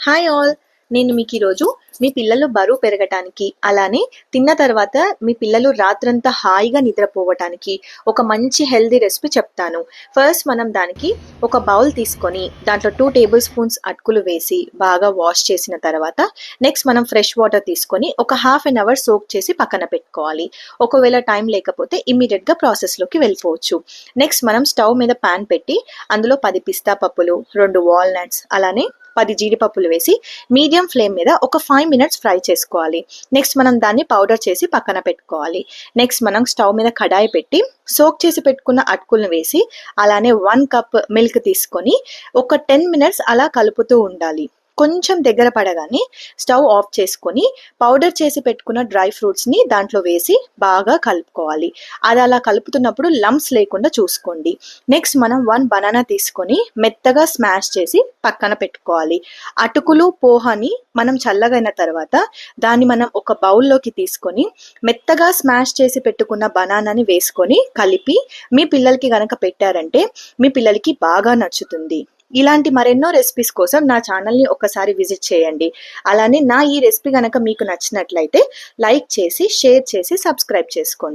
Hi all. నేను మీకు ఈరోజు మీ పిల్లలు బరువు పెరగటానికి అలానే తిన్న తర్వాత మీ పిల్లలు రాత్రంతా హాయిగా నిద్రపోవటానికి ఒక మంచి హెల్దీ రెసిపీ చెప్తాను. ఫస్ట్ మనం దానికి ఒక బౌల్ తీసుకొని దాంట్లో 2 టేబుల్ స్పూన్స్ అటుకులు వేసి బాగా వాష్ చేసిన తర్వాత నెక్స్ట్ మనం ఫ్రెష్ వాటర్ తీసుకొని ఒక హాఫ్ అన్ అవర్ సోక్ చేసి పక్కన పెట్టుకోవాలి. ఒకవేళ టైం లేకపోతే ఇమ్మీడియట్గా ప్రాసెస్లోకి వెళ్ళిపోవచ్చు. నెక్స్ట్ మనం స్టవ్ మీద ప్యాన్ పెట్టి అందులో 10 పిస్తా పప్పులు, 2 వాల్నట్స్ అలానే 10 జీడిపప్పులు వేసి మీడియం ఫ్లేమ్ మీద ఒక 5 మినిట్స్ ఫ్రై చేసుకోవాలి. నెక్స్ట్ మనం దాన్ని పౌడర్ చేసి పక్కన పెట్టుకోవాలి. నెక్స్ట్ మనం స్టవ్ మీద కడాయి పెట్టి సోక్ చేసి పెట్టుకున్న అటుకులను వేసి అలానే 1 కప్ మిల్క్ తీసుకొని ఒక 10 మినిట్స్ అలా కలుపుతూ ఉండాలి. కొంచెం దగ్గర పడగానే స్టవ్ ఆఫ్ చేసుకొని పౌడర్ చేసి పెట్టుకున్న డ్రై ఫ్రూట్స్ని దాంట్లో వేసి బాగా కలుపుకోవాలి. అది అలా కలుపుతున్నప్పుడు లంప్స్ లేకుండా చూసుకోండి. నెక్స్ట్ మనం 1 బనానా తీసుకొని మెత్తగా స్మాష్ చేసి పక్కన పెట్టుకోవాలి. అటుకులు పోహని మనం చల్లగైన తర్వాత దాన్ని మనం ఒక బౌల్లోకి తీసుకొని మెత్తగా స్మాష్ చేసి పెట్టుకున్న బనానాని వేసుకొని కలిపి మీ పిల్లలకి గనక పెట్టారంటే మీ పిల్లలకి బాగా నచ్చుతుంది. ఇలాంటి మరెన్నో రెసిపీస్ కోసం నా ఛానల్ని ఒకసారి విజిట్ చేయండి. అలానే నా ఈ రెసిపీ కనుక మీకు నచ్చినట్లయితే లైక్ చేసి షేర్ చేసి సబ్స్క్రైబ్ చేసుకోండి.